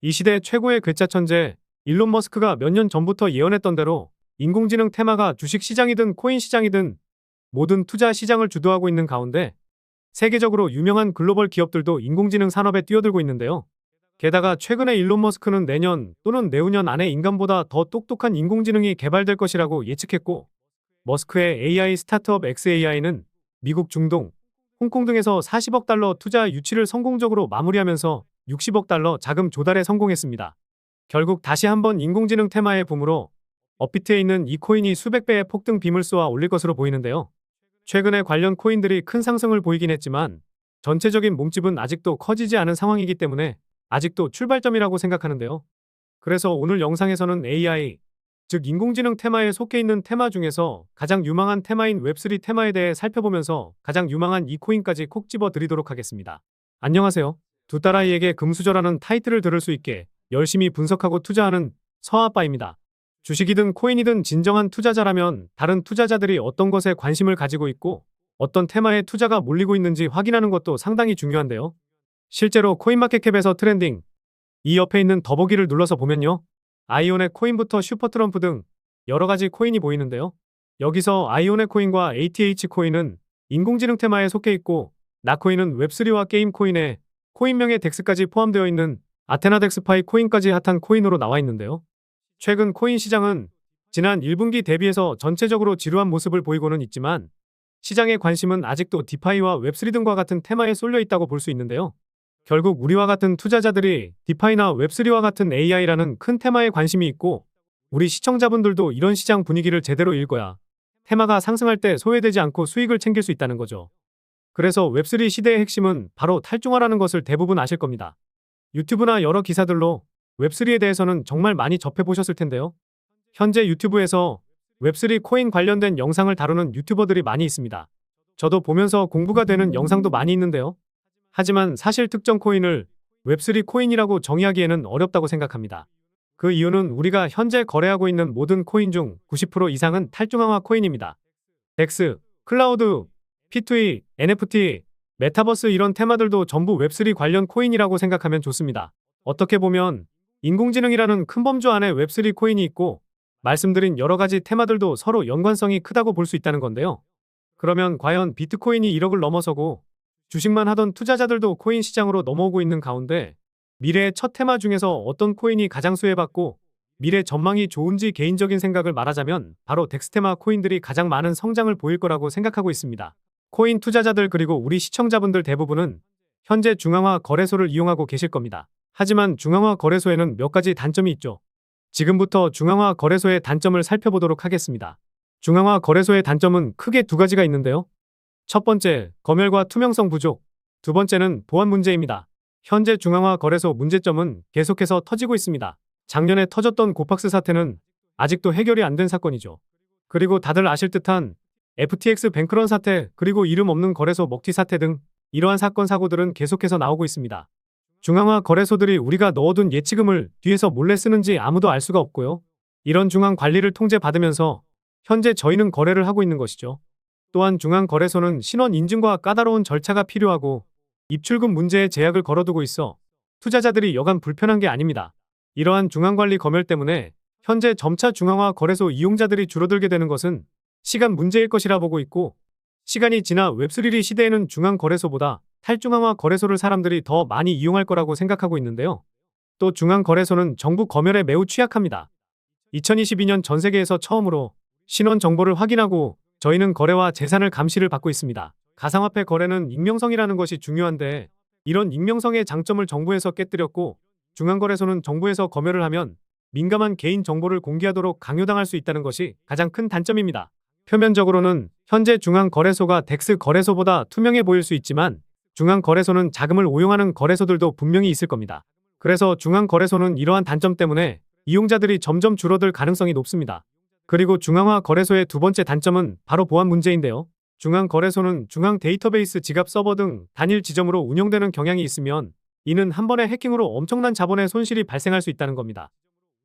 이 시대 최고의 괴짜 천재 일론 머스크가 몇 년 전부터 예언했던 대로 인공지능 테마가 주식 시장이든 코인 시장이든 모든 투자 시장을 주도하고 있는 가운데 세계적으로 유명한 글로벌 기업들도 인공지능 산업에 뛰어들고 있는데요. 게다가 최근에 일론 머스크는 내년 또는 내후년 안에 인간보다 더 똑똑한 인공지능이 개발될 것이라고 예측했고, 머스크의 AI 스타트업 XAI는 미국 중동, 홍콩 등에서 40억 달러 투자 유치를 성공적으로 마무리하면서 60억 달러 자금 조달에 성공했습니다. 결국 다시 한번 인공지능 테마의 붐으로 업비트에 있는 이 코인이 수백 배의 폭등 빔을 쏘아 올릴 것으로 보이는데요. 최근에 관련 코인들이 큰 상승을 보이긴 했지만 전체적인 몸집은 아직도 커지지 않은 상황이기 때문에 아직도 출발점이라고 생각하는데요. 그래서 오늘 영상에서는 AI, 즉 인공지능 테마에 속해 있는 테마 중에서 가장 유망한 테마인 웹3 테마에 대해 살펴보면서 가장 유망한 이 코인까지 콕 집어 드리도록 하겠습니다. 안녕하세요. 두 딸아이에게 금수저라는 타이틀을 들을 수 있게 열심히 분석하고 투자하는 서아빠입니다. 주식이든 코인이든 진정한 투자자라면 다른 투자자들이 어떤 것에 관심을 가지고 있고 어떤 테마에 투자가 몰리고 있는지 확인하는 것도 상당히 중요한데요. 실제로 코인마켓캡에서 트렌딩, 이 옆에 있는 더보기를 눌러서 보면요. 아이온의 코인부터 슈퍼트럼프 등 여러 가지 코인이 보이는데요. 여기서 아이온의 코인과 ATH 코인은 인공지능 테마에 속해 있고, 나코인은 웹3와 게임 코인에 코인명의 덱스까지 포함되어 있는 아테나 덱스파이 코인까지 핫한 코인으로 나와 있는데요. 최근 코인 시장은 지난 1분기 대비해서 전체적으로 지루한 모습을 보이고는 있지만 시장의 관심은 아직도 디파이와 웹3 등과 같은 테마에 쏠려 있다고 볼 수 있는데요. 결국 우리와 같은 투자자들이 디파이나 웹3와 같은 AI라는 큰 테마에 관심이 있고 우리 시청자분들도 이런 시장 분위기를 제대로 읽어야 테마가 상승할 때 소외되지 않고 수익을 챙길 수 있다는 거죠. 그래서 웹3 시대의 핵심은 바로 탈중화라는 것을 대부분 아실 겁니다. 유튜브나 여러 기사들로 웹3에 대해서는 정말 많이 접해보셨을 텐데요. 현재 유튜브에서 웹3 코인 관련된 영상을 다루는 유튜버들이 많이 있습니다. 저도 보면서 공부가 되는 영상도 많이 있는데요. 하지만 사실 특정 코인을 웹3 코인이라고 정의하기에는 어렵다고 생각합니다. 그 이유는 우리가 현재 거래하고 있는 모든 코인 중 90% 이상은 탈중앙화 코인입니다. 덱스, 클라우드, P2E, NFT, 메타버스 이런 테마들도 전부 웹3 관련 코인이라고 생각하면 좋습니다. 어떻게 보면 인공지능이라는 큰 범주 안에 웹3 코인이 있고 말씀드린 여러 가지 테마들도 서로 연관성이 크다고 볼 수 있다는 건데요. 그러면 과연 비트코인이 1억을 넘어서고 주식만 하던 투자자들도 코인 시장으로 넘어오고 있는 가운데 미래의 첫 테마 중에서 어떤 코인이 가장 수혜받고 미래 전망이 좋은지 개인적인 생각을 말하자면 바로 덱스테마 코인들이 가장 많은 성장을 보일 거라고 생각하고 있습니다. 코인 투자자들 그리고 우리 시청자분들 대부분은 현재 중앙화 거래소를 이용하고 계실 겁니다. 하지만 중앙화 거래소에는 몇 가지 단점이 있죠. 지금부터 중앙화 거래소의 단점을 살펴보도록 하겠습니다. 중앙화 거래소의 단점은 크게 두 가지가 있는데요. 첫 번째, 검열과 투명성 부족. 두 번째는 보안 문제입니다. 현재 중앙화 거래소 문제점은 계속해서 터지고 있습니다. 작년에 터졌던 고팍스 사태는 아직도 해결이 안 된 사건이죠. 그리고 다들 아실 듯한 FTX 뱅크런 사태, 그리고 이름 없는 거래소 먹튀 사태 등 이러한 사건 사고들은 계속해서 나오고 있습니다. 중앙화 거래소들이 우리가 넣어둔 예치금을 뒤에서 몰래 쓰는지 아무도 알 수가 없고요. 이런 중앙 관리를 통제받으면서 현재 저희는 거래를 하고 있는 것이죠. 또한 중앙거래소는 신원 인증과 까다로운 절차가 필요하고 입출금 문제에 제약을 걸어두고 있어 투자자들이 여간 불편한 게 아닙니다. 이러한 중앙관리 검열 때문에 현재 점차 중앙화 거래소 이용자들이 줄어들게 되는 것은 시간 문제일 것이라 보고 있고, 시간이 지나 웹3 시대에는 중앙거래소보다 탈중앙화 거래소를 사람들이 더 많이 이용할 거라고 생각하고 있는데요. 또 중앙거래소는 정부 검열에 매우 취약합니다. 2022년 전 세계에서 처음으로 신원 정보를 확인하고 저희는 거래와 재산을 감시를 받고 있습니다. 가상화폐 거래는 익명성이라는 것이 중요한데 이런 익명성의 장점을 정부에서 깨뜨렸고 중앙거래소는 정부에서 검열을 하면 민감한 개인 정보를 공개하도록 강요당할 수 있다는 것이 가장 큰 단점입니다. 표면적으로는 현재 중앙거래소가 덱스 거래소보다 투명해 보일 수 있지만 중앙거래소는 자금을 오용하는 거래소들도 분명히 있을 겁니다. 그래서 중앙거래소는 이러한 단점 때문에 이용자들이 점점 줄어들 가능성이 높습니다. 그리고 중앙화 거래소의 두 번째 단점은 바로 보안 문제인데요. 중앙거래소는 중앙 데이터베이스 지갑 서버 등 단일 지점으로 운영되는 경향이 있으면 이는 한 번의 해킹으로 엄청난 자본의 손실이 발생할 수 있다는 겁니다.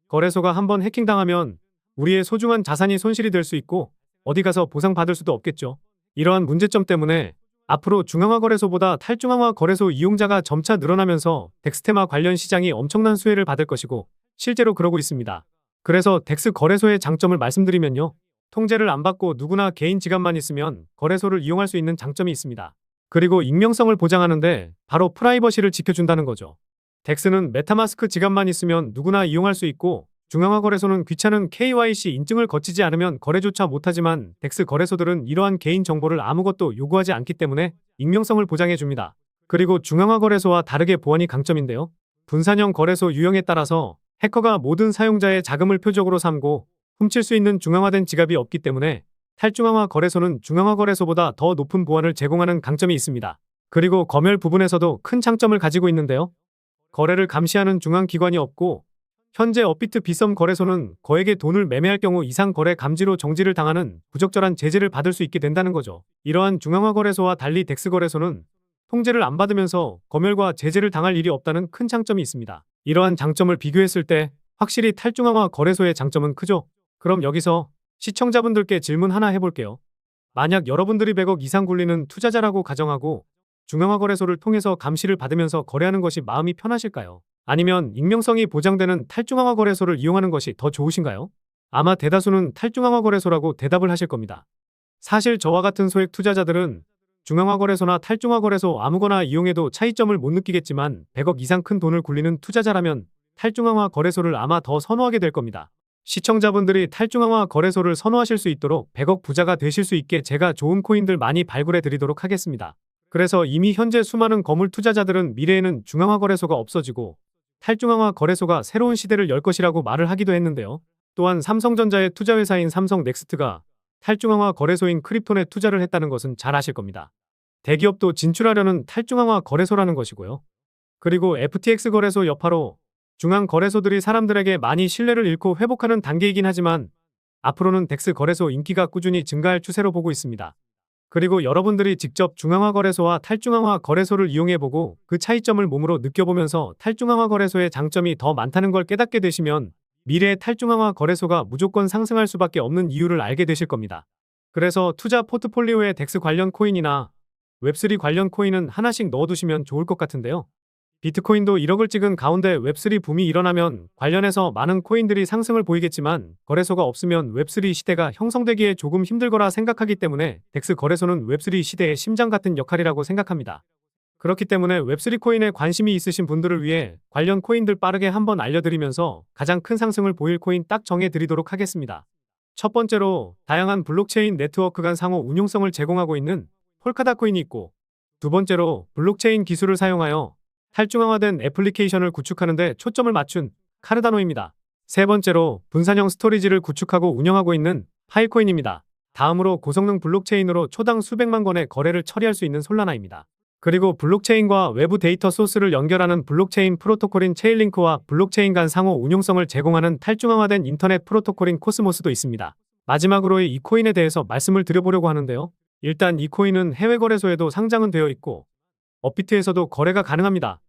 거래소가 한 번 해킹당하면 우리의 소중한 자산이 손실이 될 수 있고 어디 가서 보상받을 수도 없겠죠. 이러한 문제점 때문에 앞으로 중앙화 거래소보다 탈중앙화 거래소 이용자가 점차 늘어나면서 덱스테마 관련 시장이 엄청난 수혜를 받을 것이고 실제로 그러고 있습니다. 그래서 덱스 거래소의 장점을 말씀드리면요. 통제를 안 받고 누구나 개인 지갑만 있으면 거래소를 이용할 수 있는 장점이 있습니다. 그리고 익명성을 보장하는데 바로 프라이버시를 지켜준다는 거죠. 덱스는 메타마스크 지갑만 있으면 누구나 이용할 수 있고 중앙화 거래소는 귀찮은 KYC 인증을 거치지 않으면 거래조차 못하지만 덱스 거래소들은 이러한 개인 정보를 아무것도 요구하지 않기 때문에 익명성을 보장해 줍니다. 그리고 중앙화 거래소와 다르게 보안이 강점인데요. 분산형 거래소 유형에 따라서 해커가 모든 사용자의 자금을 표적으로 삼고 훔칠 수 있는 중앙화된 지갑이 없기 때문에 탈중앙화 거래소는 중앙화 거래소보다 더 높은 보안을 제공하는 강점이 있습니다. 그리고 검열 부분에서도 큰 장점을 가지고 있는데요. 거래를 감시하는 중앙기관이 없고 현재 업비트 비썸 거래소는 거액의 돈을 매매할 경우 이상 거래 감지로 정지를 당하는 부적절한 제재를 받을 수 있게 된다는 거죠. 이러한 중앙화 거래소와 달리 덱스 거래소는 통제를 안 받으면서 검열과 제재를 당할 일이 없다는 큰 장점이 있습니다. 이러한 장점을 비교했을 때 확실히 탈중앙화 거래소의 장점은 크죠. 그럼 여기서 시청자분들께 질문 하나 해볼게요. 만약 여러분들이 100억 이상 굴리는 투자자라고 가정하고 중앙화 거래소를 통해서 감시를 받으면서 거래하는 것이 마음이 편하실까요? 아니면 익명성이 보장되는 탈중앙화 거래소를 이용하는 것이 더 좋으신가요? 아마 대다수는 탈중앙화 거래소라고 대답을 하실 겁니다. 사실 저와 같은 소액 투자자들은 중앙화 거래소나 탈중앙화 거래소 아무거나 이용해도 차이점을 못 느끼겠지만 100억 이상 큰 돈을 굴리는 투자자라면 탈중앙화 거래소를 아마 더 선호하게 될 겁니다. 시청자분들이 탈중앙화 거래소를 선호하실 수 있도록 100억 부자가 되실 수 있게 제가 좋은 코인들 많이 발굴해 드리도록 하겠습니다. 그래서 이미 현재 수많은 거물 투자자들은 미래에는 중앙화 거래소가 없어지고 탈중앙화 거래소가 새로운 시대를 열 것이라고 말을 하기도 했는데요. 또한 삼성전자의 투자회사인 삼성넥스트가 탈중앙화 거래소인 크립톤에 투자를 했다는 것은 잘 아실 겁니다. 대기업도 진출하려는 탈중앙화 거래소라는 것이고요. 그리고 FTX 거래소 여파로 중앙 거래소들이 사람들에게 많이 신뢰를 잃고 회복하는 단계이긴 하지만 앞으로는 덱스 거래소 인기가 꾸준히 증가할 추세로 보고 있습니다. 그리고 여러분들이 직접 중앙화 거래소와 탈중앙화 거래소를 이용해보고 그 차이점을 몸으로 느껴보면서 탈중앙화 거래소의 장점이 더 많다는 걸 깨닫게 되시면 미래의 탈중앙화 거래소가 무조건 상승할 수밖에 없는 이유를 알게 되실 겁니다. 그래서 투자 포트폴리오에 덱스 관련 코인이나 웹3 관련 코인은 하나씩 넣어두시면 좋을 것 같은데요. 비트코인도 1억을 찍은 가운데 웹3 붐이 일어나면 관련해서 많은 코인들이 상승을 보이겠지만 거래소가 없으면 웹3 시대가 형성되기에 조금 힘들거라 생각하기 때문에 덱스 거래소는 웹3 시대의 심장 같은 역할이라고 생각합니다. 그렇기 때문에 웹3 코인에 관심이 있으신 분들을 위해 관련 코인들 빠르게 한번 알려드리면서 가장 큰 상승을 보일 코인 딱 정해드리도록 하겠습니다. 첫 번째로 다양한 블록체인 네트워크 간 상호 운용성을 제공하고 있는 폴카다 코인이 있고, 두 번째로 블록체인 기술을 사용하여 탈중앙화된 애플리케이션을 구축하는 데 초점을 맞춘 카르다노입니다. 세 번째로 분산형 스토리지를 구축하고 운영하고 있는 파일코인입니다. 다음으로 고성능 블록체인으로 초당 수백만 건의 거래를 처리할 수 있는 솔라나입니다. 그리고 블록체인과 외부 데이터 소스를 연결하는 블록체인 프로토콜인 체인링크와 블록체인 간 상호 운용성을 제공하는 탈중앙화된 인터넷 프로토콜인 코스모스도 있습니다. 마지막으로 이 코인에 대해서 말씀을 드려보려고 하는데요. 일단 이 코인은 해외 거래소에도 상장은 되어 있고 업비트에서도 거래가 가능합니다.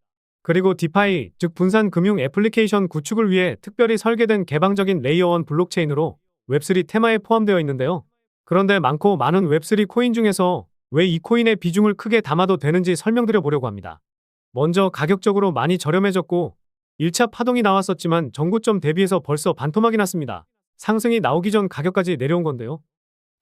그리고 디파이, 즉 분산 금융 애플리케이션 구축을 위해 특별히 설계된 개방적인 레이어 1 블록체인으로 웹3 테마에 포함되어 있는데요. 그런데 많고 많은 웹3 코인 중에서 왜 이 코인의 비중을 크게 담아도 되는지 설명드려 보려고 합니다. 먼저 가격적으로 많이 저렴해졌고 1차 파동이 나왔었지만 전고점 대비해서 벌써 반토막이 났습니다. 상승이 나오기 전 가격까지 내려온 건데요.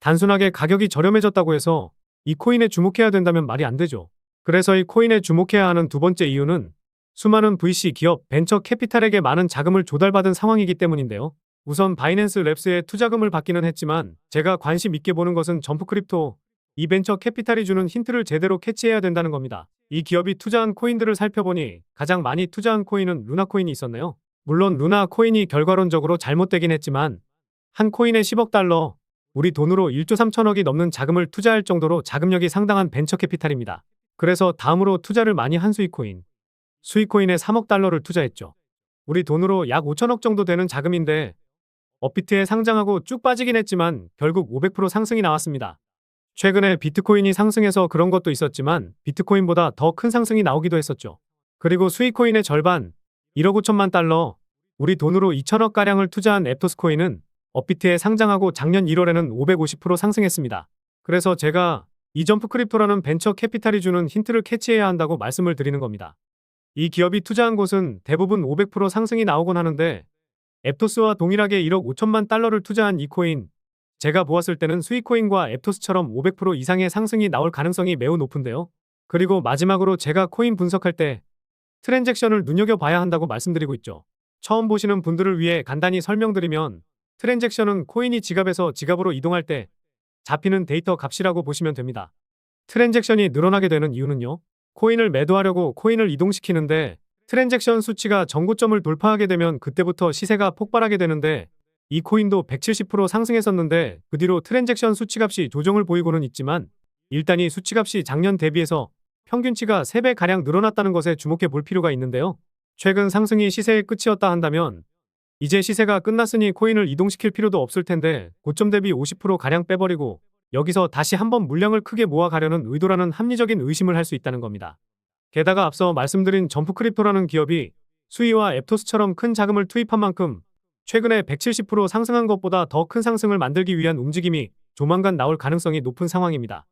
단순하게 가격이 저렴해졌다고 해서 이 코인에 주목해야 된다면 말이 안 되죠. 그래서 이 코인에 주목해야 하는 두 번째 이유는 수많은 VC 기업, 벤처 캐피탈에게 많은 자금을 조달받은 상황이기 때문인데요. 우선 바이낸스 랩스에 투자금을 받기는 했지만 제가 관심 있게 보는 것은 점프 크립토, 이 벤처 캐피탈이 주는 힌트를 제대로 캐치해야 된다는 겁니다. 이 기업이 투자한 코인들을 살펴보니 가장 많이 투자한 코인은 루나 코인이 있었네요. 물론 루나 코인이 결과론적으로 잘못되긴 했지만 한 코인에 10억 달러, 우리 돈으로 1조 3천억이 넘는 자금을 투자할 정도로 자금력이 상당한 벤처 캐피탈입니다. 그래서 다음으로 투자를 많이 한 수익코인, 수익코인에 3억 달러를 투자했죠. 우리 돈으로 약 5천억 정도 되는 자금인데 업비트에 상장하고 쭉 빠지긴 했지만 결국 500% 상승이 나왔습니다. 최근에 비트코인이 상승해서 그런 것도 있었지만 비트코인보다 더 큰 상승이 나오기도 했었죠. 그리고 수익코인의 절반, 1억 5천만 달러, 우리 돈으로 2천억가량을 투자한 앱토스 코인은 업비트에 상장하고 작년 1월에는 550% 상승했습니다. 그래서 제가 이 점프 크립토라는 벤처 캐피탈이 주는 힌트를 캐치해야 한다고 말씀을 드리는 겁니다. 이 기업이 투자한 곳은 대부분 500% 상승이 나오곤 하는데 앱토스와 동일하게 1억 5천만 달러를 투자한 이 코인, 제가 보았을 때는 수익코인과 앱토스처럼 500% 이상의 상승이 나올 가능성이 매우 높은데요. 그리고 마지막으로 제가 코인 분석할 때 트랜잭션을 눈여겨봐야 한다고 말씀드리고 있죠. 처음 보시는 분들을 위해 간단히 설명드리면 트랜잭션은 코인이 지갑에서 지갑으로 이동할 때 잡히는 데이터 값이라고 보시면 됩니다. 트랜잭션이 늘어나게 되는 이유는요. 코인을 매도하려고 코인을 이동시키는데 트랜잭션 수치가 정고점을 돌파하게 되면 그때부터 시세가 폭발하게 되는데 이 코인도 170% 상승했었는데 그 뒤로 트랜잭션 수치값이 조정을 보이고는 있지만 일단 이 수치값이 작년 대비해서 평균치가 3배가량 늘어났다는 것에 주목해 볼 필요가 있는데요. 최근 상승이 시세의 끝이었다 한다면 이제 시세가 끝났으니 코인을 이동시킬 필요도 없을 텐데 고점 대비 50%가량 빼버리고 여기서 다시 한번 물량을 크게 모아가려는 의도라는 합리적인 의심을 할 수 있다는 겁니다. 게다가 앞서 말씀드린 점프크립토라는 기업이 수위와 앱토스처럼 큰 자금을 투입한 만큼 최근에 170% 상승한 것보다 더 큰 상승을 만들기 위한 움직임이 조만간 나올 가능성이 높은 상황입니다.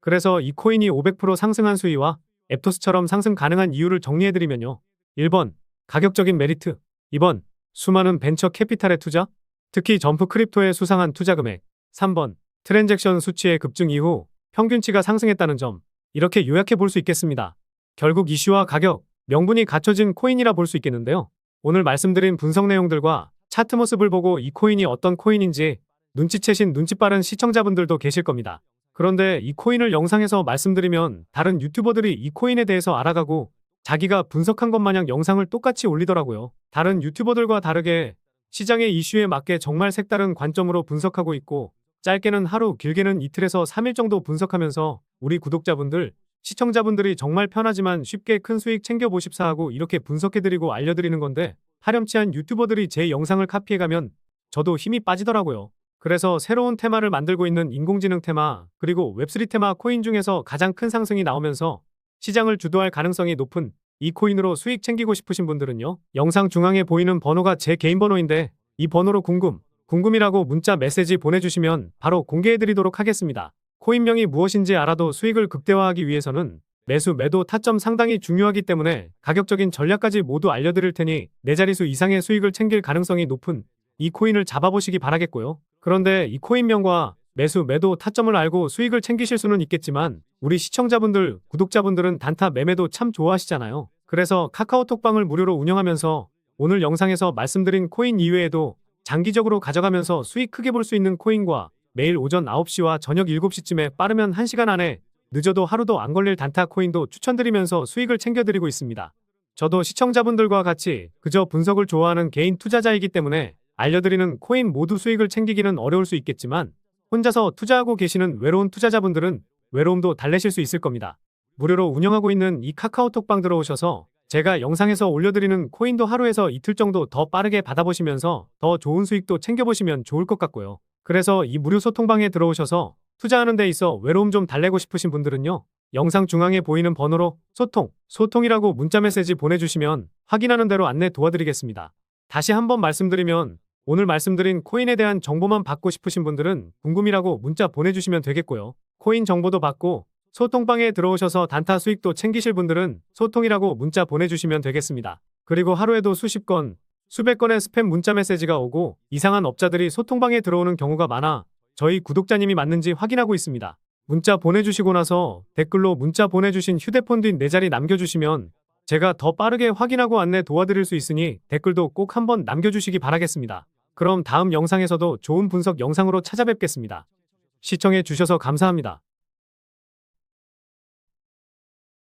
그래서 이 코인이 500% 상승한 수위와 앱토스처럼 상승 가능한 이유를 정리해드리면요. 1번, 가격적인 메리트. 2번, 수많은 벤처 캐피탈의 투자, 특히 점프 크립토의 수상한 투자 금액. 3번, 트랜잭션 수치의 급증 이후 평균치가 상승했다는 점. 이렇게 요약해 볼 수 있겠습니다. 결국 이슈와 가격, 명분이 갖춰진 코인이라 볼 수 있겠는데요. 오늘 말씀드린 분석 내용들과 차트 모습을 보고 이 코인이 어떤 코인인지 눈치채신 눈치 빠른 시청자분들도 계실 겁니다. 그런데 이 코인을 영상에서 말씀드리면 다른 유튜버들이 이 코인에 대해서 알아가고 자기가 분석한 것 마냥 영상을 똑같이 올리더라고요. 다른 유튜버들과 다르게 시장의 이슈에 맞게 정말 색다른 관점으로 분석하고 있고 짧게는 하루, 길게는 이틀에서 3일 정도 분석하면서 우리 구독자분들, 시청자분들이 정말 편하지만 쉽게 큰 수익 챙겨보십사 하고 이렇게 분석해드리고 알려드리는 건데 파렴치한 유튜버들이 제 영상을 카피해가면 저도 힘이 빠지더라고요. 그래서 새로운 테마를 만들고 있는 인공지능 테마, 그리고 웹3 테마 코인 중에서 가장 큰 상승이 나오면서 시장을 주도할 가능성이 높은 이 코인으로 수익 챙기고 싶으신 분들은요. 영상 중앙에 보이는 번호가 제 개인 번호인데 이 번호로 궁금이라고 문자 메시지 보내주시면 바로 공개해드리도록 하겠습니다. 코인명이 무엇인지 알아도 수익을 극대화하기 위해서는 매수, 매도, 타점 상당히 중요하기 때문에 가격적인 전략까지 모두 알려드릴 테니 4자릿수 이상의 수익을 챙길 가능성이 높은 이 코인을 잡아보시기 바라겠고요. 그런데 이 코인명과 매수, 매도, 타점을 알고 수익을 챙기실 수는 있겠지만 우리 시청자분들, 구독자분들은 단타 매매도 참 좋아하시잖아요. 그래서 카카오톡방을 무료로 운영하면서 오늘 영상에서 말씀드린 코인 이외에도 장기적으로 가져가면서 수익 크게 볼 수 있는 코인과 매일 오전 9시와 저녁 7시쯤에 빠르면 1시간 안에 늦어도 하루도 안 걸릴 단타 코인도 추천드리면서 수익을 챙겨드리고 있습니다. 저도 시청자분들과 같이 그저 분석을 좋아하는 개인 투자자이기 때문에 알려드리는 코인 모두 수익을 챙기기는 어려울 수 있겠지만 혼자서 투자하고 계시는 외로운 투자자분들은 외로움도 달래실 수 있을 겁니다. 무료로 운영하고 있는 이 카카오톡방 들어오셔서 제가 영상에서 올려드리는 코인도 하루에서 이틀 정도 더 빠르게 받아보시면서 더 좋은 수익도 챙겨보시면 좋을 것 같고요. 그래서 이 무료 소통방에 들어오셔서 투자하는 데 있어 외로움 좀 달래고 싶으신 분들은요. 영상 중앙에 보이는 번호로 소통이라고 문자 메시지 보내주시면 확인하는 대로 안내 도와드리겠습니다. 다시 한번 말씀드리면 오늘 말씀드린 코인에 대한 정보만 받고 싶으신 분들은 궁금이라고 문자 보내주시면 되겠고요. 코인 정보도 받고 소통방에 들어오셔서 단타 수익도 챙기실 분들은 소통이라고 문자 보내주시면 되겠습니다. 그리고 하루에도 수십 건, 수백 건의 스팸 문자 메시지가 오고 이상한 업자들이 소통방에 들어오는 경우가 많아 저희 구독자님이 맞는지 확인하고 있습니다. 문자 보내주시고 나서 댓글로 문자 보내주신 휴대폰 뒷 4자리 남겨주시면 제가 더 빠르게 확인하고 안내 도와드릴 수 있으니 댓글도 꼭 한번 남겨주시기 바라겠습니다. 그럼 다음 영상에서도 좋은 분석 영상으로 찾아뵙겠습니다. 시청해 주셔서 감사합니다.